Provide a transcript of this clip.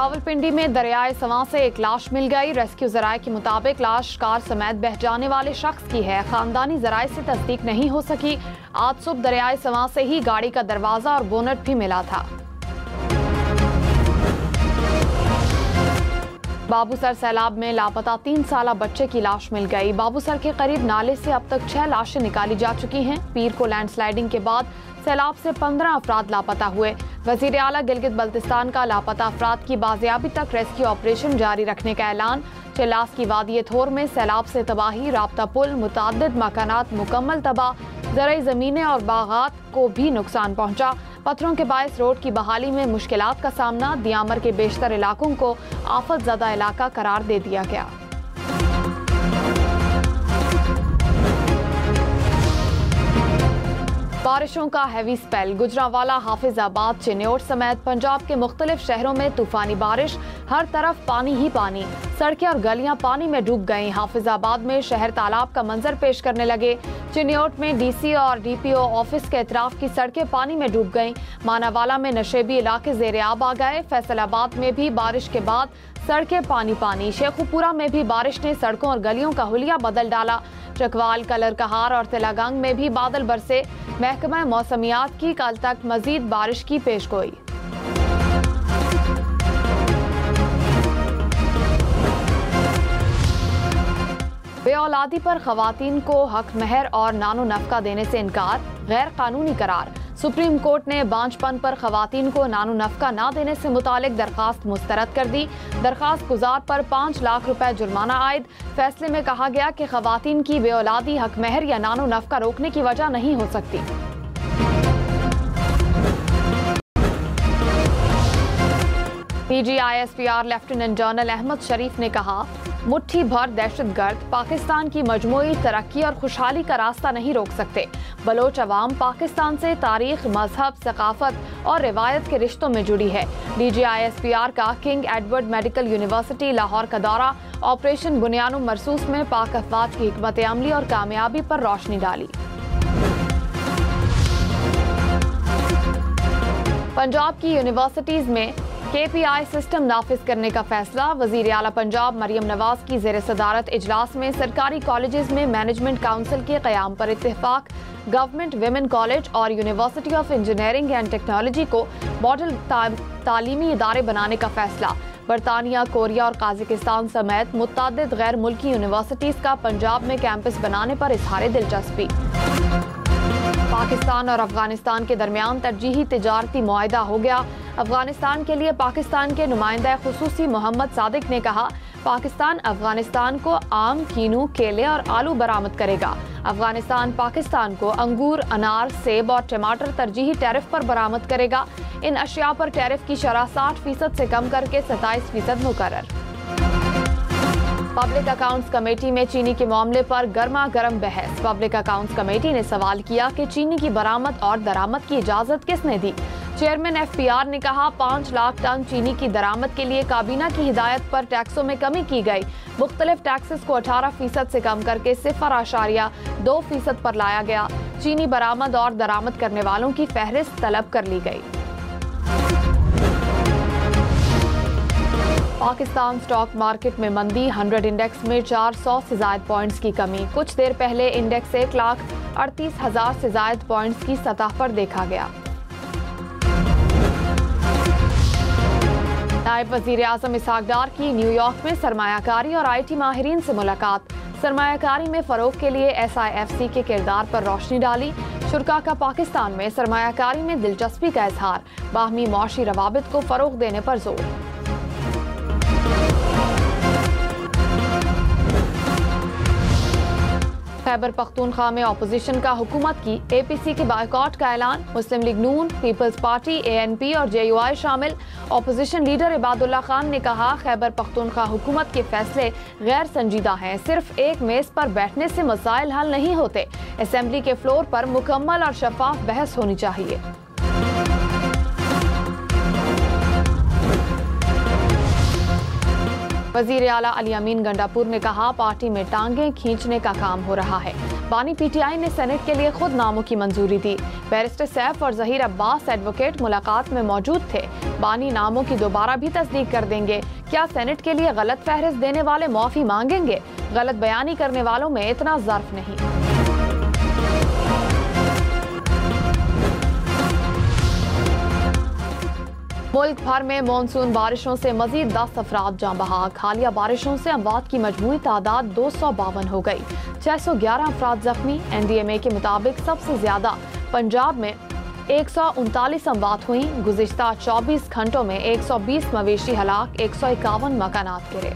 रावलपिंडी में दरियाए सवां से एक लाश मिल गई। रेस्क्यू जराये के मुताबिक लाश कार समेत बह जाने वाले शख्स की है। खानदानी जराये से तस्दीक नहीं हो सकी। आज सुबह दरियाए सवां से ही गाड़ी का दरवाजा और बोनट भी मिला था। बाबूसर सैलाब में लापता 3 साला बच्चे की लाश मिल गई। बाबूसर के करीब नाले से अब तक 6 लाशें निकाली जा चुकी हैं। पीर को लैंडस्लाइडिंग के बाद सैलाब से 15 अफराद लापता हुए। वजीर आला गिलगित बल्तिस्तान का लापता अफराद की बाजियाबी तक रेस्क्यू ऑपरेशन जारी रखने का ऐलान। चिल्लास की वादी थोर में सैलाब से तबाही, राब्ता पुल, मुताद्दिद मकानात मुकम्मल तबाह, ज़राई ज़मीनें और बागात को भी नुकसान पहुंचा। पत्थरों के बायस रोड की बहाली में मुश्किलात का सामना। दियामर के बेशतर इलाकों को आफत ज़दा इलाका करार दे दिया गया। बारिशों का हैवी स्पेल। गुजरांवाला, हाफिजाबाद, चिन्योट समेत पंजाब के मुख्तलिफ शहरों में तूफानी बारिश। हर तरफ पानी ही पानी। सड़कें और गलियां पानी में डूब गईं। हाफिजाबाद में शहर तालाब का मंजर पेश करने लगे। चिन्योट में डीसी और डीपीओ ऑफिस के इतराफ की सड़कें पानी में डूब गईं। मानावाला में नशेबी इलाके ज़ेर-ए-आब आ गए। फैसलाबाद में भी बारिश के बाद सड़कें पानी पानी। शेखुपुरा में भी बारिश ने सड़कों और गलियों का हुलिया बदल डाला। चकवाल, कलरकहार और तिलागंग में भी बादल बरसे। महकमा मौसमियात की कल तक मजीद बारिश की पेशगोई। बेऔलादी पर खवातीन को हक महर और नानो नफका देने से इनकार, गैर कानूनी करार। सुप्रीम कोर्ट ने बांझपन पर खवातीन को नानो नफका न देने से मुतालिक दरखास्त मुस्तरद कर दी। दरखास्त गुजार पर 5 लाख रुपए जुर्माना आयद। फैसले में कहा गया कि खवातीन की बेऔलादी हक महर या नानो नफका रोकने की वजह नहीं हो सकती। PGISPR लेफ्टिनेंट जनरल अहमद शरीफ ने कहा, मुट्ठी भर दहशतगर्द पाकिस्तान की मजमूई तरक्की और खुशहाली का रास्ता नहीं रोक सकते। बलोच अवाम पाकिस्तान से तारीख, मजहब, सकाफत और रिवायत के रिश्तों में जुड़ी है। DGISPR का king Edward medical university Lahore का दौरा। ऑपरेशन बुनियानो मरसूस में पाक अफवाज की हिकमत अमली और कामयाबी पर रोशनी डाली। पंजाब की यूनिवर्सिटीज में KPI सिस्टम नाफिज करने का फैसला। वजीर आला पंजाब मरियम नवाज की जेर सदारत इजलास में सरकारी कॉलेजेस में मैनेजमेंट काउंसिल के क़याम पर इत्तेफाक। गवर्नमेंट विमेन कॉलेज और university of engineering and technology को मॉडल तालीमी इदारे बनाने का फैसला। बरतानिया, कोरिया और काज़ाकिस्तान समेत मुतअद्दिद गैर मुल्की यूनिवर्सिटीज का पंजाब में कैंपस बनाने पर इजहार दिलचस्पी। पाकिस्तान और अफगानिस्तान के दरमियान तरजीही तिजारती मुआहिदा हो गया। अफगानिस्तान के लिए पाकिस्तान के नुमाइंदा खुसूसी मोहम्मद सादिक ने कहा, पाकिस्तान अफगानिस्तान को आम, कीनू, केले और आलू बरामद करेगा। अफगानिस्तान पाकिस्तान को अंगूर, अनार, सेब और टमाटर तरजीही टैरिफ पर बरामद करेगा। इन अशिया पर टैरिफ की शरह 60% से कम करके 27% मुकर्रर। पब्लिक अकाउंट्स कमेटी में चीनी के मामले पर गर्मा गर्म बहस। पब्लिक अकाउंट्स कमेटी ने सवाल किया कि चीनी की बरामद और दरामद की इजाजत किसने दी। चेयरमैन FPR ने कहा, 5 लाख टन चीनी की दरामद के लिए काबीना की हिदायत पर टैक्सों में कमी की गई। मुख्तलिफ टैक्सेस को 18% से कम करके 0.2% पर लाया गया। चीनी बरामद और दरामद करने वालों की फहरिस्त तलब कर ली गई। पाकिस्तान स्टॉक मार्केट में मंदी। 100 इंडेक्स में 400 से ज्यादा पॉइंट्स की कमी। कुछ देर पहले इंडेक्स 1,38,000 से ज्यादा पॉइंट्स की सतह पर देखा गया। नायब वजीर आजम इसहाक डार की न्यूयॉर्क में सरमायाकारी और IT माहिरीन से मुलाकात। सरमायाकारी में फरोग के लिए SIFC के किरदार पर रोशनी डाली। शुरा का पाकिस्तान में सरमायाकारी में दिलचस्पी का इजहार। बाहमी मुआशी रवाबित को फरोग देने पर जोर। खैबर पख्तूनख्वा में अपोजिशन का हुकूमत की APC के बायकॉट का ऐलान। मुस्लिम लीग नून, पीपल्स पार्टी, ANP और JUI शामिल। अपोजिशन लीडर इबादुल्ला खान ने कहा, खैबर पख्तूनख्वा हुकूमत के फैसले गैर संजीदा हैं। सिर्फ एक मेज पर बैठने से मसाइल हल नहीं होते। असेंबली के फ्लोर पर मुकम्मल और शफाफ बहस होनी चाहिए। वजीर आला अली अमीन गंडापुर ने कहा, पार्टी में टांगे खींचने का काम हो रहा है। बानी पीटीआई ने सेनेट के लिए खुद नामों की मंजूरी दी। बैरिस्टर सैफ और जहीर अब्बास एडवोकेट मुलाकात में मौजूद थे। बानी नामों की दोबारा भी तस्दीक कर देंगे। क्या सेनेट के लिए गलत फहरिस्त देने वाले माफी मांगेंगे? गलत बयानी करने वालों में इतना ज़र्फ नहीं। मुल्क भर में मानसून बारिशों से मजीद 10 अफराद जान बहक। हालिया बारिशों से अमवात की मजमूई तादाद 252 हो गई। 611 अफराद जख्मी। NDMA के मुताबिक सबसे ज्यादा पंजाब में 139 अमवात हुई। गुज़िश्ता 24 घंटों में 120 मवेशी हलाक, 151 मकानात गिरे।